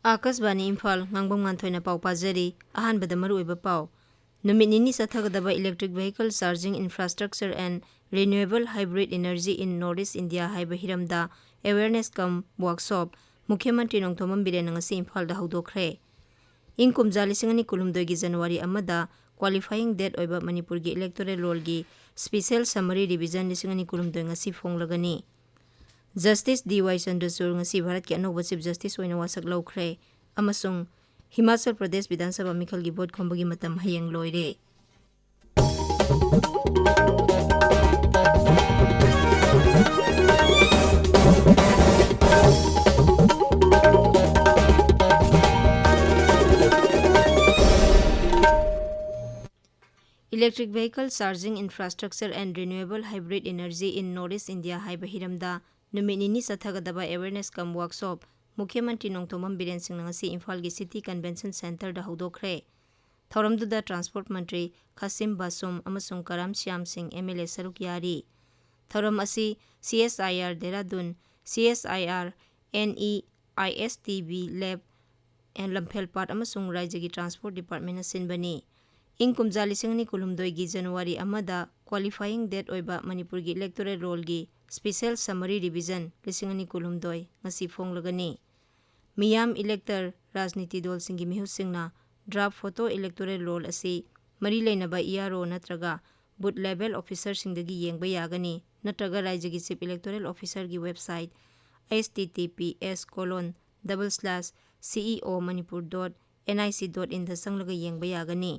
Akashvani Imphal Ngangbam Nganthoi पाव पाजरी अहानबद मरुओइब पाव नुमित निनी सथगदबा electric vehicle charging infrastructure and renewable hybrid energy in North East India हाइब हिरमदा अवेयरनेस कम वर्कशॉप मुख्यमंत्री नोंथोमम बिरेन ngasi इम्फाल दा हौदोखरे इंग कुमजा लिसिंगनी कुलुमदोगी जनवरी अमदा क्वालिफाइंग डेट ओइबा मणिपुर की इलेक्टोरल रोल की स्पेशल समरी रिविजन लिसिंगनी कुलुमदोई ngasi फोंगलगनी justice D Y. Chandrachud ngasi Bharat के अनोबा चीफ जस्टिस ओइना वासक लौखरे अमसुंग हिमाचल प्रदेश विधानसभा मिखल की बोर्ड खोंबगी मतम हयंग लोइरे electric vehicle charging infrastructure and renewable hybrid energy in North East India हाइब हिरमदा नुमित निनी सथगदबा अवेयरनेस कम वर्कशॉप मुख्यमंत्री नोंथोमम बिरेन सिंह ngasi इम्फाल की सिटी कन्वेंशन सेंटर दा हौदोखरे थौरमदुदा ट्रांसपोर्ट मंत्री खासिम बासुम अमसुंग कराम श्याम सिंह एमएलए सरुक यारी थौरम असी CSIR Dehradun CSIR NEISTB lab and Lamphelpat अमसुंग राज्य की ट्रांसपोर्ट डिपार्टमेंट सिनबनी इंग कुमजा लिसिंगनी कुलुमदोई की जनवरी अमदा क्वालिफाइंग डेट ओइबा मणिपुर की इलेक्टोरल रोल की स्पेशल समरी रिविजन लिसिंगनी कुलुमदोई ngasi फोंगलगनी मियाम इलेक्टर राजनीति दल सिंगी मिहुसिंगना ड्राफ्ट फोटो इलेक्टोरल रोल असी मरी लेनबा ERO नत्रगा बूथ लेवल ऑफिसर सिंगदगी येंगबा यागनी नत्रगा राज्य की चीफ इलेक्टोरल ऑफिसर की वेबसाइट https://ceo.manipur.nic.in दा संगलगा येंगबा यागनी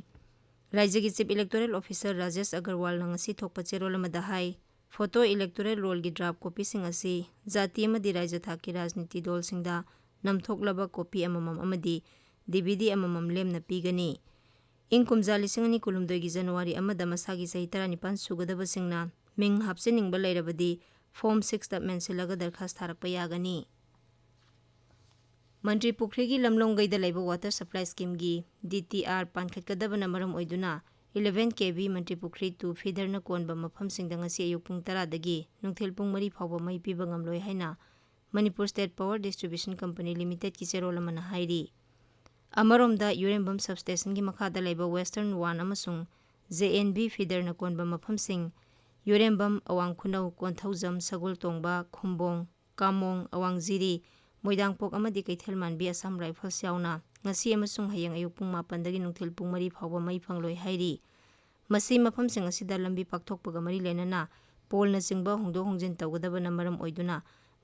राज्य की chief electoral officer Rajesh Agarwal ngasi थोकपा चेरोल अमदा हाई फोटो इलेक्टोरल रोल की ड्राफ्ट कॉपी सिंग असी जाति अमदी राज्य थाक की राजनीति दल सिंगदा नमथोकलबा कॉपी अममम अमदी DVD अममम लेमना पीगनी इंग कुमजा लिसिंगनी कुलुमदोई की जनवरी अमदा मसागी सही 19 सुगदबा सिंगना मिंग हापसिनिंगबा लैरबदी फॉर्म 6 दा मेंसिलगा दरखास्त थारकपा यागनी मंत्री पुखरी की लमलोंगैदा लैबा वाटर सप्लाई स्कीम की DTR पानखटकदबना मरम ओइदुना 11 kV मंत्री पुखरी टू फीडर न कोनबा मफम सिंगदा ngasi अयुक पुंग 10 दगी नुंगथेल पुंग 3 फावबा मई पीबा ngamloi हाइना Manipur state power distribution company limited की चेरोल अमना हाइरी अमरोमदा यूरेम्बम सबस्टेशन की मखादा लैबा वेस्टर्न 1 अमसुंग JNB फीडर न कोनबा मफम सिंग यूरेम्बम अवांग खुनौ कोनथौजम सगुल तोंगबा खुंबोंग कामोंग अवांग जिरी मोइदांगपोक अमदी कैथेल मानबी असम राइफल्स यावना ngasi अमसुंग हयंग अयुक पुंग 9 दगी नुंगथेल पुंग 3 फावबा मई फंगलोई हाइरी मसी मफम सिंग असिदा लंबी पाकथोकपगा मरी लेनना पोलना चिंगबा होंदो होंजिन तौगदबना मरम ओइदुना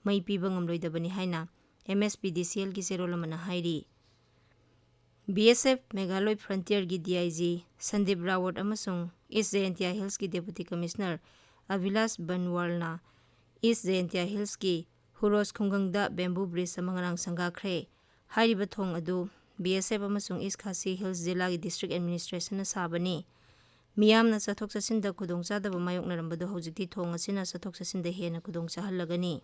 मई पीबा ngamloidabani हाइना MSPDCL की चेरोल अमना हाइरी BSF मेघालय फ्रंटियर की DIG संदीप रावत अमसुंग ईस्ट जयंतिया हिल्स की डेप्यूटी कमिश्नर अभिलाष बनवालना ईस्ट जयंतिया हिल्स की हुरोस खुंगंगदा बेम्बू ब्रिज अमंगरांग संगाखरे हाइरिबा थोंग अदु BSF अमसुंग ईस्ट खासी हिल्स जिला की डिस्ट्रिक्ट एडमिनिस्ट्रेशन साबनी मियामना चथोक चसिनदा खुदोंचादबा मायोकनरंबदो हौजिक्ति थोंग असिना चथोक चसिनदा हेना खुदोंचाहल्लगनी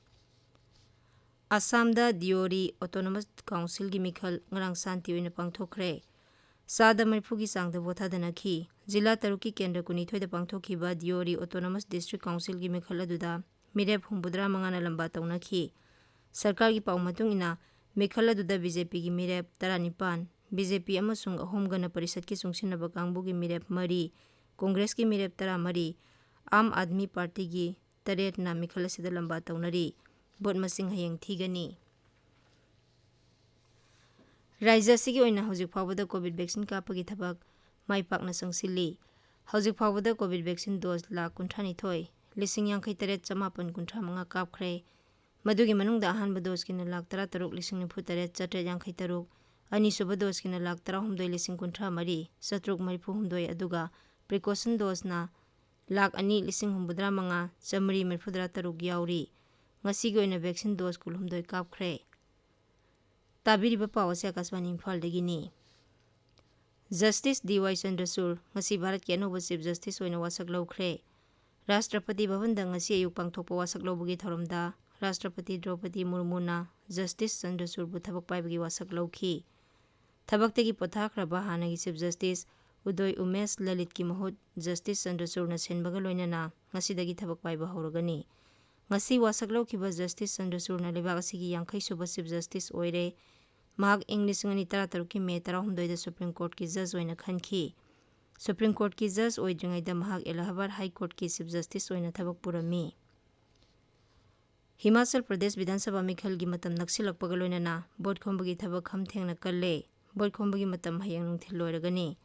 असम दा दियोरी ऑटोनोमस काउंसिल की मिखल ngarang शांति ओइना पांगथोखरे सादा मरफु की सांगदा बोथादनखी जिला तरुकी केंद्र कुनिथोइदा पांगथोखिबा दियोरी ऑटोनोमस डिस्ट्रिक्ट काउंसिल की मिखल अदुदा मिरेप हुंबुद्रा मंगाना लंबा तौनखी सरकार की पाउ मतुंग इना मिखल अदुदा BJP की मिरेप 19 BJP अमसुंग अहोमगना परिषद की सुंगसिनबा कांगबु की मिरेप 3 कांग्रेस की मिरेप 13 आम आदमी पार्टी की 8 ना मिखल असिदा लंबा तौनरी बोट मसिंग हयंग थीगनी राज्य की ओइना हौजिक फावदा कोविड वैक्सीन कापगी थबक माई पाकना संगसिली हौजिक फावदा कोविड वैक्सीन डोज 1,53,000 लिसिंग 58,953 कापख्रे मदुगी मनुंगदा अहानबा डोज किना 13,93,943 अनीसुबा डोज किना 13,19,53 7,343 अदुगा precaution डोजना 2,2,9,9,3 याउरी ngasi go ina vaccine dose kulhumdoi kapkhre tabiriba pawase akaswani imphal dagini justice dy chandrachur ngasi bharat ke anoba chief justice oina wasak lawkhre rashtrapati bhavan da ngasi ayuk pangthokpa wasak lawbugi thoromda rashtrapati draupadi murmuna justice chandrachur bu thabak paibagi wasak lawkhi thabaktagi pothakraba hanagi chief justice udoy umesh lalit ki mahut justice chandrachur na senbaga loinana ngasi dagi thabak paiba horagani ngasi wasak lawkhiba justice chandrachur na lebak asigi 50 suba chief justice oire mahak ing 2013 ki May 16 da Supreme Court ki judge oina khanki. Supreme Court ki judge oidringaida mahak Allahabad High Court ki Chief Justice oina thabak purami. Himachal Pradesh Vidhan Sabha mikhal gi matam naksilakpaga loinana vote khombagi thabak khamthengna kalle. Vote khombagi matam hayang nungthil loiragani.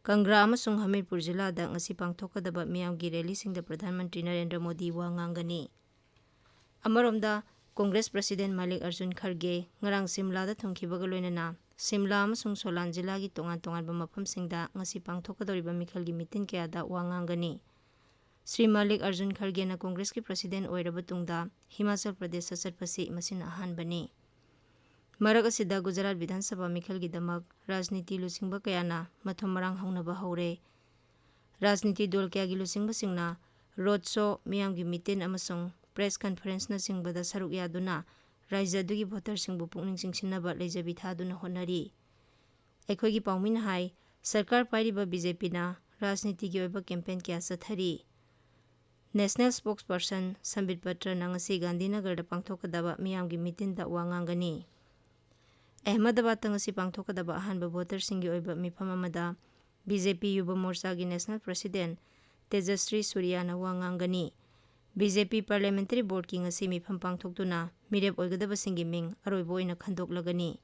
Kangra amasung Hamirpur Jilla da ngasi pangthokadaba miyamgi rally singda Pradhan Mantri Narendra Modi wa ngangani. Amaromda Congress President Malik Arjun Kharge ngarang Simla da thongkhibaga loinana Simla amasung Solan Jilla gi tongan-tongan ba mafamsingda ngasi pangthokadoriba mikhal gi mitin kaya da wa ngangani. Sri Malik Arjun Kharge na Congress ki President oiraba tungda Himachal Pradesh sa chatpasi masina ahanbani. Marak asida Gujarat Vidhan Sabha mikhal gi damak rajniti lusingba kayana mathum marang haunaba haure. Rajniti dol kaya gi lusingba singna road show miyam gi mitin amasung press conference na singbada saruk yaduna raija dugi voter singbu pukning singsinaba leijabi thaduna honari. Ekhoi gi paumina hai sarkar pairiba BJP na rajniti gi oiba campaign kya sathari. National Spokesperson Sambit Patra na ngasi Gandhinagar da pangthokadaba miyam gi mitin da wa ngangani. Ahmedabad ta ngasi pangthokadaba ahanba voter singi oiba mifam amada BJP Yuba Morcha gi National President Tejasri Surya na wa ngangani. BJP Parliamentary Board ki ngasi mifam pangthoktuna mirep oigadaba singi ming aroibo oina khandoklagani.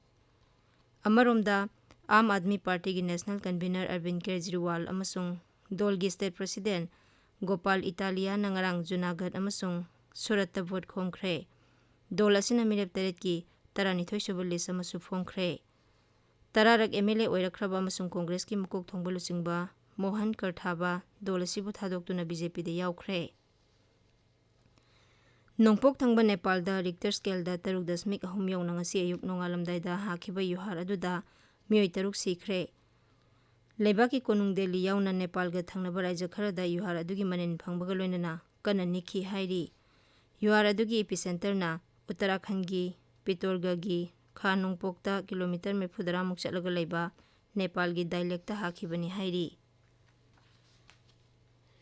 Amaromda Aam Admi Party gi National Convener Arvind Kejriwal amasung Dol gi State President Gopal Italia na ngarang Junagadh amasung Surat ta vote khomkhre. Dol asina mirep teret ki Taranithoi suba list amasu phomkhre. Tararak MLA oirakraba amasung Congress ki mukok thongba lusingba Mohan Karthaba dol asibu thadoktuna BJP da yaukhre. Nongpok thangba Nepal da Richter scale da 3.3 yauna ngasi ayuk nongalamdai da hakhiba yuhar aduda mioi 3 sikhre. Leibaki konung Delhi yauna Nepal ga thangnaba raija khara da yuhar adugi manin phangbaga loinana kana nikhi hairi. Yuhar adugi epicenter na Uttarakhand gi Pitorgarh gi Kha Nongpokta kilometer 40 muk chatlaga leiba Nepal gi dialect ta hakhibani hairi.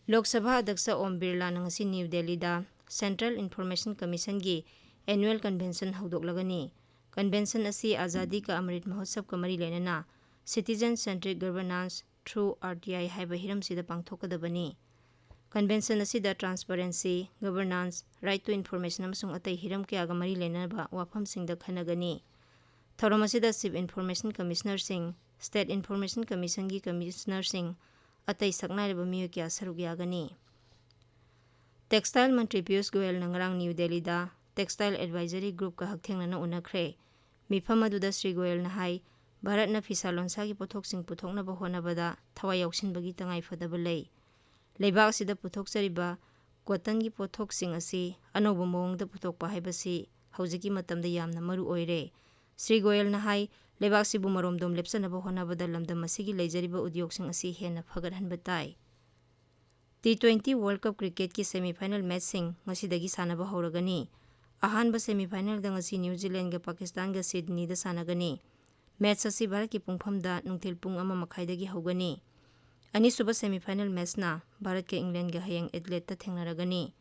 Lok Sabha Adyaksha Om Birla na ngasi New Delhi da Central Information Commission gi annual convention haudoklagani. Convention asi Azadi ka Amrit Mahotsav ka mari leinana Citizen Centric Governance through RTI haiba hiram sida pangthokadabani. Convention asi da transparency, governance, right to information amasung atai hiram kaya ga mari leinaba wafam singda khanagani. Thorom asi da Chief Information Commissioner sing, State Information Commission gi Commissioner sing atai saknaiba miyo kya saruk yagani. Textile Mantri Piyush Goyal nangrang New Delhi da Textile Advisory Group ka hakthengna na unakhre. Mifam aduda Sri Goyal na hai Bharat na fisa lonsa gi pothok sing puthokna ba honabada thawai yauksinbagi tangai fadaba lei. Leibak sida puthokchariba cotton gi pothok sing asi anoba mawngda puthokpa haibasi haujiki matamda yamna maru oire. Sri Goyal na hai leibak sibu maromdom lepsanaba honabada lamdam asigi leijariba udyog sing asi hena phagathanba tai. T20 World Cup Cricket ki semi-final match sing ngasidagi sanaba hauragani. Ahanba semi-final da ngasi New Zealand ga Pakistan ga Sydney da sanagani. Match asi Bharat ki pungphamda nungthil pung 1:30 dagi haugani. Anisuba semi-final match na Bharat ke England ga hayang Adelaide ta thengnaragani.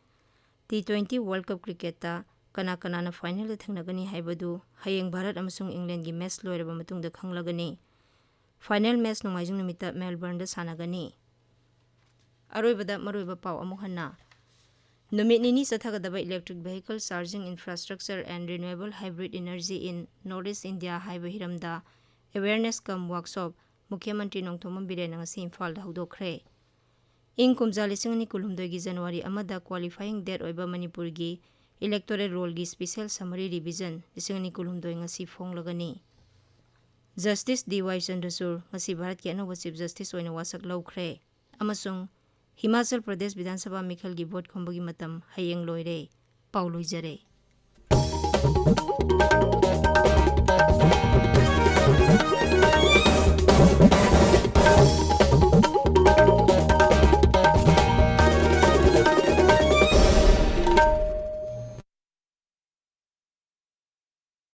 T20 World Cup Cricket ta kana na final da thengnagani haibadu hayang Bharat amasung England gi match loiraba matungda khanglagani. Final match nongaijung numita Melbourne da sanagani. Aroibada maroiba pau amuk hanna. Numit nini sathagadaba electric vehicle charging infrastructure and renewable hybrid energy in Northeast India haiba hiramda awareness cum workshop Mukhyamantri Nongthomam Biren ngasi Imphal da haudokre. Ing kumja 2012 gi January amada qualifying date oiba Manipur gi electoral roll gi special summary revision 2012 ngasi fonglagani. Justice D.Y. Chandrachud ngasi Bharat ki anoba Chief Justice oina wasak laukre. Amasung Himachal Pradesh Vidhan Sabha mikhal gi vote khombagi matam hayeng loire. Pauloi jare.